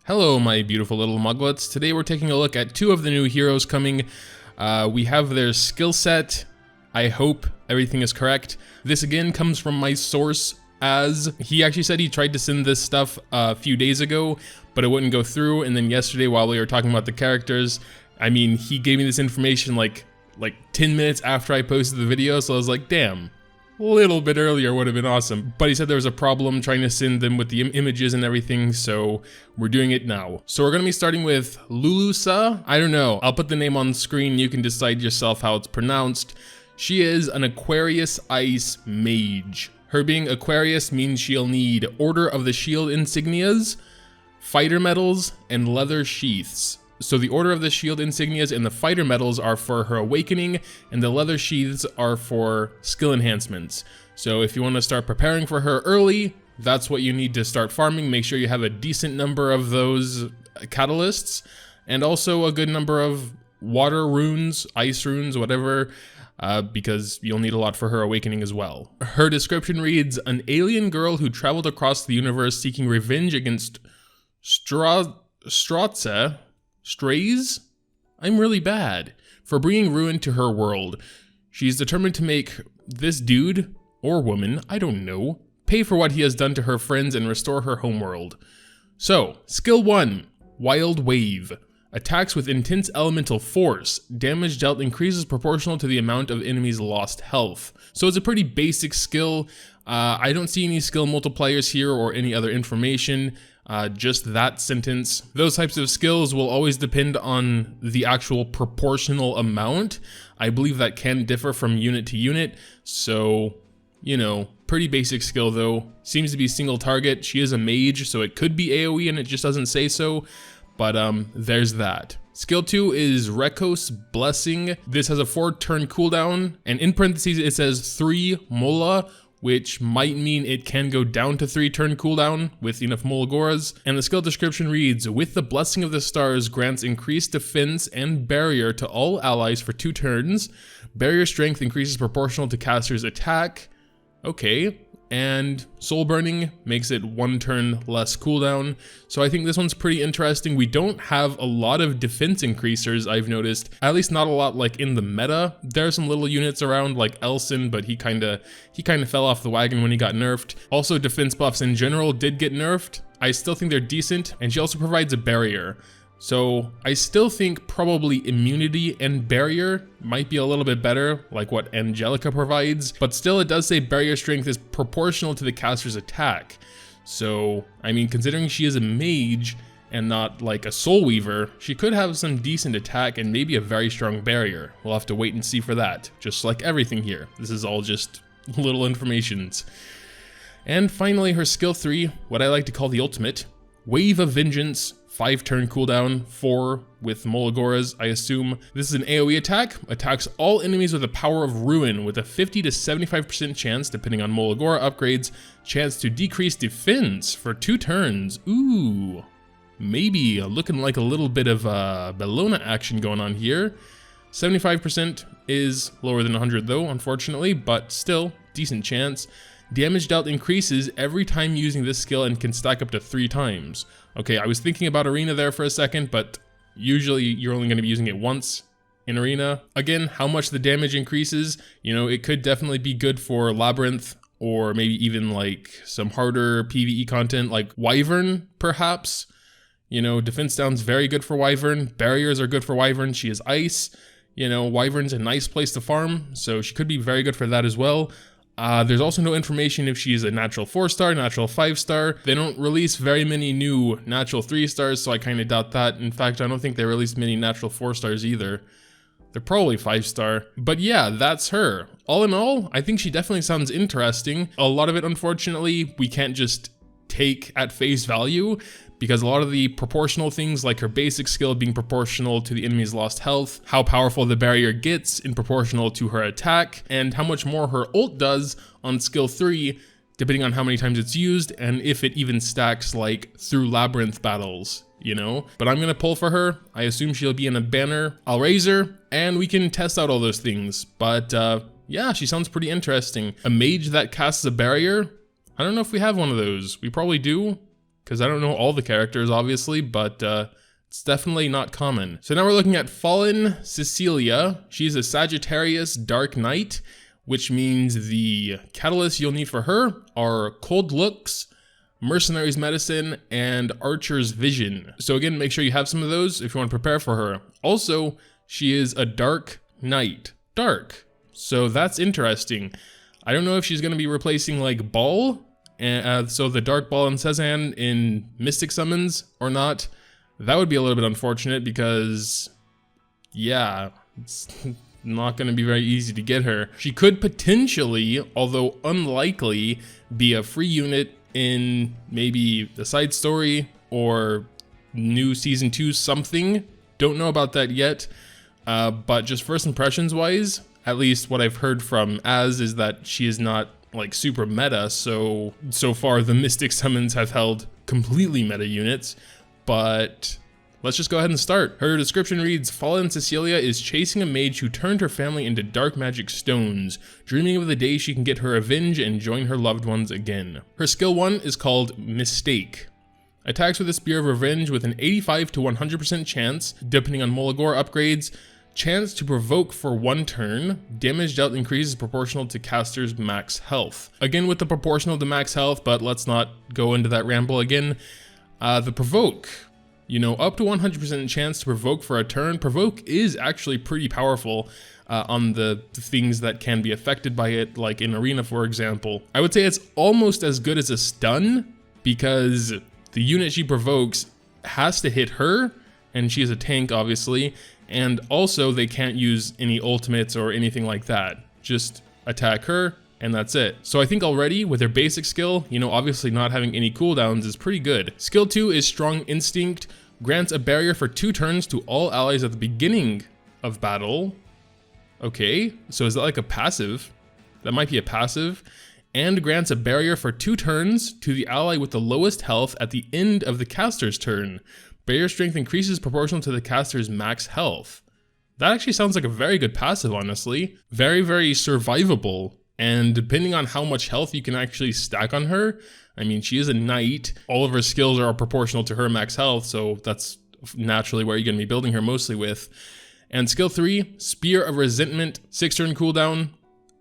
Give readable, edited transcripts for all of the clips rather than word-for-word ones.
Hello, my beautiful little Moglets. Today we're taking a look at two of the new heroes coming. We have their skill set. I hope everything is correct. This again comes from my source, as he actually said he tried to send this stuff a few days ago, but it wouldn't go through. And then yesterday, while we were talking about the characters, I mean, he gave me this information like 10 minutes after I posted the video, so I was like, damn. A little bit earlier would have been awesome, but he said there was a problem trying to send them with the images and everything, so we're doing it now. So we're gonna be starting with Luluca. I don't know, I'll put the name on screen, you can decide yourself how it's pronounced. She is an Aquarius Ice Mage. Her being Aquarius means she'll need Order of the Shield insignias, fighter medals, and leather sheaths. So the Order of the Shield insignias and the fighter medals are for her awakening, and the leather sheaths are for skill enhancements. So if you want to start preparing for her early, that's what you need to start farming. Make sure you have a decent number of those catalysts, and also a good number of water runes, ice runes, whatever, because you'll need a lot for her awakening as well. Her description reads, an alien girl who traveled across the universe seeking revenge against Strays? I'm really bad. For bringing ruin to her world. She's determined to make this dude, or woman, I don't know, pay for what he has done to her friends and restore her homeworld. So, skill 1, Wild Wave. Attacks with intense elemental force. Damage dealt increases proportional to the amount of enemies' lost health. So it's a pretty basic skill. I don't see any skill multipliers here or any other information. Just that sentence. Those types of skills will always depend on the actual proportional amount. I believe that can differ from unit to unit. So, you know, pretty basic skill though. Seems to be single target. She is a mage, so it could be AoE and it just doesn't say so. But there's that. Skill 2 is Rekos Blessing. This has a 4-turn cooldown, and in parentheses it says 3 mola, which might mean it can go down to 3-turn cooldown with enough Molagoras. And the skill description reads, with the Blessing of the Stars grants increased defense and barrier to all allies for 2 turns. Barrier strength increases proportional to caster's attack. Okay. And Soul Burning makes it 1 turn less cooldown. So I think this one's pretty interesting. We don't have a lot of defense increasers, I've noticed. At least not a lot like in the meta. There are some little units around like Elson, but he kinda fell off the wagon when he got nerfed. Also, defense buffs in general did get nerfed. I still think they're decent, and she also provides a barrier. So I still think probably immunity and barrier might be a little bit better, like what Angelica provides, but still it does say barrier strength is proportional to the caster's attack. So, I mean, considering she is a mage and not like a soul weaver, she could have some decent attack and maybe a very strong barrier. We'll have to wait and see for that, just like everything here. This is all just little informations. And finally, her skill 3, what I like to call the ultimate, Wave of Vengeance. 5-turn cooldown, 4 with Molagoras, I assume. This is an AoE attack. Attacks all enemies with the power of ruin with a 50 to 75% chance, depending on Molagora upgrades, chance to decrease defense for 2 turns. Ooh, maybe looking like a little bit of Bellona action going on here. 75% is lower than 100 though, unfortunately, but still, decent chance. Damage dealt increases every time using this skill and can stack up to 3 times. Okay, I was thinking about Arena there for a second, but usually you're only going to be using it once in Arena. Again, how much the damage increases, you know, it could definitely be good for Labyrinth, or maybe even like some harder PvE content like Wyvern, perhaps. You know, defense down's very good for Wyvern. Barriers are good for Wyvern. She is ice. You know, Wyvern's a nice place to farm, so she could be very good for that as well. There's also no information if she's a natural 4-star, natural 5-star. They don't release very many new natural 3-stars, so I kind of doubt that. In fact, I don't think they released many natural 4-stars either. They're probably 5-star. But yeah, that's her. All in all, I think she definitely sounds interesting. A lot of it, unfortunately, we can't just take at face value, because a lot of the proportional things, like her basic skill being proportional to the enemy's lost health, how powerful the barrier gets in proportional to her attack, and how much more her ult does on skill 3, depending on how many times it's used, and if it even stacks like through Labyrinth battles, you know? But I'm gonna pull for her. I assume she'll be in a banner. I'll raise her, and we can test out all those things. But yeah, she sounds pretty interesting. A mage that casts a barrier? I don't know if we have one of those. We probably do. because I don't know all the characters, obviously, but it's definitely not common. So now we're looking at Fallen Cecilia. She's a Sagittarius Dark Knight, which means the catalysts you'll need for her are Cold Looks, Mercenary's Medicine, and Archer's Vision. So again, make sure you have some of those if you want to prepare for her. Also, she is a Dark Knight. Dark. So that's interesting. I don't know if she's going to be replacing like Ball, so the Dark Ball and Cezanne in Mystic Summons or not. That would be a little bit unfortunate because, yeah, it's not going to be very easy to get her. She could potentially, although unlikely, be a free unit in maybe the side story or new season 2 something. Don't know about that yet, but just first impressions wise, at least what I've heard from Az is that she is not like super meta, so far the Mystic Summons have held completely meta units. But let's just go ahead and start. Her description reads, Fallen Cecilia is chasing a mage who turned her family into dark magic stones, dreaming of the day she can get her revenge and join her loved ones again. Her skill 1 is called Mistake. Attacks with a Spear of Revenge with an 85 to 100% chance, depending on Moligor upgrades, chance to provoke for 1 turn, damage dealt increases proportional to caster's max health. Again with the proportional to max health, but let's not go into that ramble again. The provoke, you know, up to 100% chance to provoke for a turn. Provoke is actually pretty powerful on the things that can be affected by it, like in Arena, for example. I would say it's almost as good as a stun because the unit she provokes has to hit her, and she is a tank, obviously, and also they can't use any ultimates or anything like that. Just attack her, and that's it. So I think already with their basic skill, you know, obviously not having any cooldowns is pretty good. Skill 2 is Strong Instinct, grants a barrier for 2 turns to all allies at the beginning of battle. Okay, so is that like a passive? That might be a passive. And grants a barrier for 2 turns to the ally with the lowest health at the end of the caster's turn. Barrier strength increases proportional to the caster's max health. That actually sounds like a very good passive, honestly. Very, very survivable. And depending on how much health you can actually stack on her, I mean, she is a knight. All of her skills are proportional to her max health, so that's naturally where you're going to be building her mostly with. And skill 3, Spear of Resentment, 6 turn cooldown,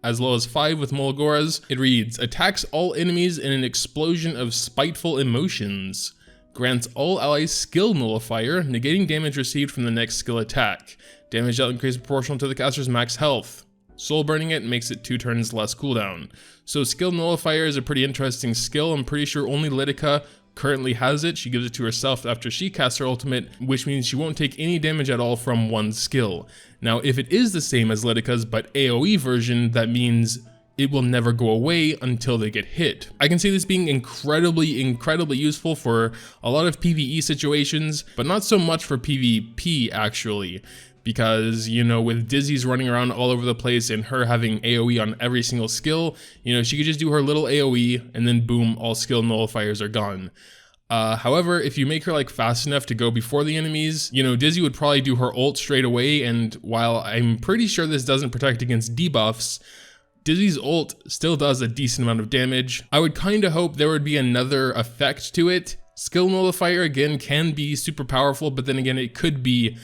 as low as 5 with Moligoras. It reads, attacks all enemies in an explosion of spiteful emotions. Grants all allies skill nullifier, negating damage received from the next skill attack. Damage dealt increases proportional to the caster's max health. Soul burning it makes it 2 turns less cooldown. So skill nullifier is a pretty interesting skill. I'm pretty sure only Luluca currently has it. She gives it to herself after she casts her ultimate, which means she won't take any damage at all from one skill. Now, if it is the same as Luluca's but AoE version, that means it will never go away until they get hit. I can see this being incredibly useful for a lot of PvE situations, but not so much for PvP actually. Because, you know, with Dizzy's running around all over the place and her having AoE on every single skill, you know, she could just do her little AoE and then boom, all skill nullifiers are gone. However, if you make her like fast enough to go before the enemies, you know, Dizzy would probably do her ult straight away, and while I'm pretty sure this doesn't protect against debuffs, Dizzy's ult still does a decent amount of damage. I would kind of hope there would be another effect to it. Skill nullifier again can be super powerful, but then again it could be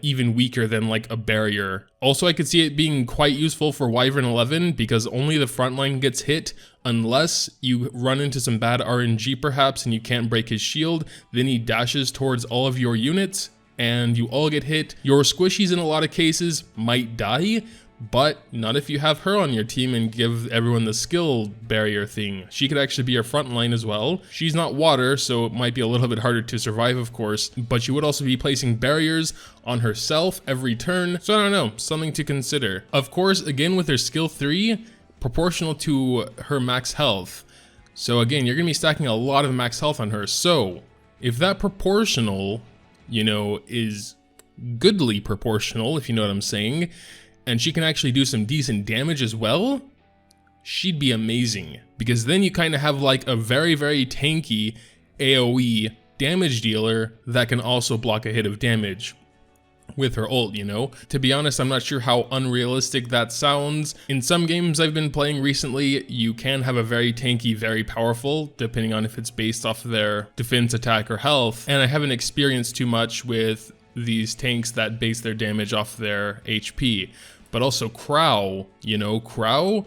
even weaker than like a barrier. Also, I could see it being quite useful for Wyvern 11 because only the front line gets hit unless you run into some bad RNG perhaps and you can't break his shield. Then he dashes towards all of your units and you all get hit. Your squishies in a lot of cases might die, but not if you have her on your team and give everyone the skill barrier thing. She could actually be your front line as well. She's not water, so it might be a little bit harder to survive, of course, but she would also be placing barriers on herself every turn. So I don't know, something to consider. Of course, again with her skill 3, proportional to her max health. So again, you're gonna be stacking a lot of max health on her. So if that proportional, you know, is goodly proportional, if you know what I'm saying, and she can actually do some decent damage as well, she'd be amazing. Because then you kind of have like a very, very tanky AoE damage dealer that can also block a hit of damage. with her ult, you know? To be honest, I'm not sure how unrealistic that sounds. In some games I've been playing recently, you can have a very tanky, very powerful, depending on if it's based off of their defense, attack, or health. And I haven't experienced too much with these tanks that base their damage off their HP. But also Crow, you know, Crow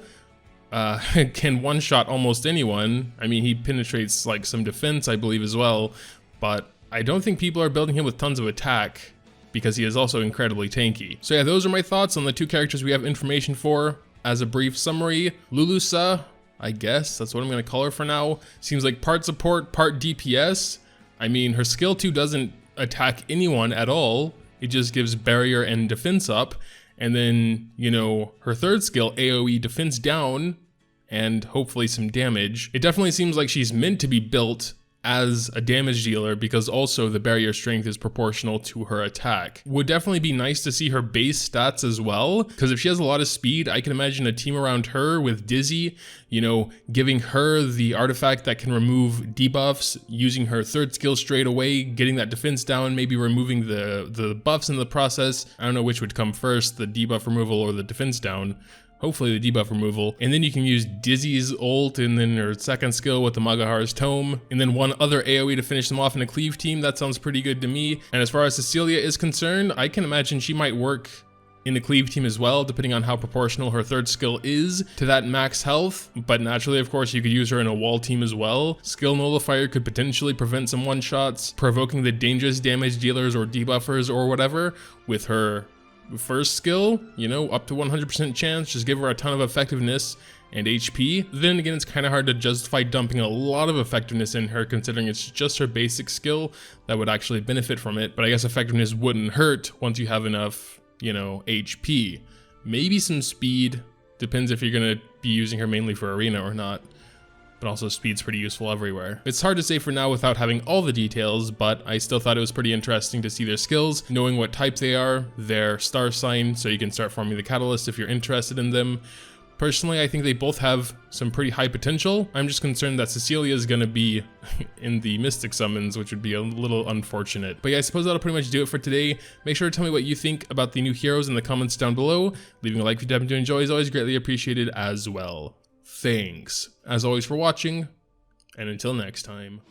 can one-shot almost anyone. I mean, he penetrates like some defense, I believe, as well, but I don't think people are building him with tons of attack because he is also incredibly tanky. So yeah, those are my thoughts on the two characters we have information for. As a brief summary, Luluca, I guess that's what I'm gonna call her for now, seems like part support, part DPS. I mean, her skill 2 doesn't attack anyone at all. It just gives barrier and defense up. And then, you know, her third skill, AoE defense down, and hopefully some damage. It definitely seems like she's meant to be built as a damage dealer because also the barrier strength is proportional to her attack. Would definitely be nice to see her base stats as well, because if she has a lot of speed, I can imagine a team around her with Dizzy, you know, giving her the artifact that can remove debuffs, using her third skill straight away, getting that defense down, maybe removing the buffs in the process. I don't know which would come first, the debuff removal or the defense down. Hopefully the debuff removal. And then you can use Dizzy's ult and then her second skill with the Magahar's Tome. And then one other AoE to finish them off in a cleave team. That sounds pretty good to me. And as far as Cecilia is concerned, I can imagine she might work in the cleave team as well, depending on how proportional her third skill is to that max health. But naturally, of course, you could use her in a wall team as well. Skill Nullifier could potentially prevent some one-shots, provoking the dangerous damage dealers or debuffers or whatever with her first skill, you know, up to 100% chance, just give her a ton of effectiveness and HP. Then again, it's kind of hard to justify dumping a lot of effectiveness in her considering it's just her basic skill that would actually benefit from it. But I guess effectiveness wouldn't hurt once you have enough, you know, HP. Maybe some speed, depends if you're gonna be using her mainly for arena or not. But also speed's pretty useful everywhere. It's hard to say for now without having all the details, but I still thought it was pretty interesting to see their skills, knowing what type they are, their star sign, so you can start forming the catalyst if you're interested in them. Personally, I think they both have some pretty high potential. I'm just concerned that Cecilia is gonna be in the Mystic Summons, which would be a little unfortunate. But yeah, I suppose that'll pretty much do it for today. Make sure to tell me what you think about the new heroes in the comments down below. Leaving a like if you happen to enjoy is always greatly appreciated as well. Thanks, as always, for watching, and until next time.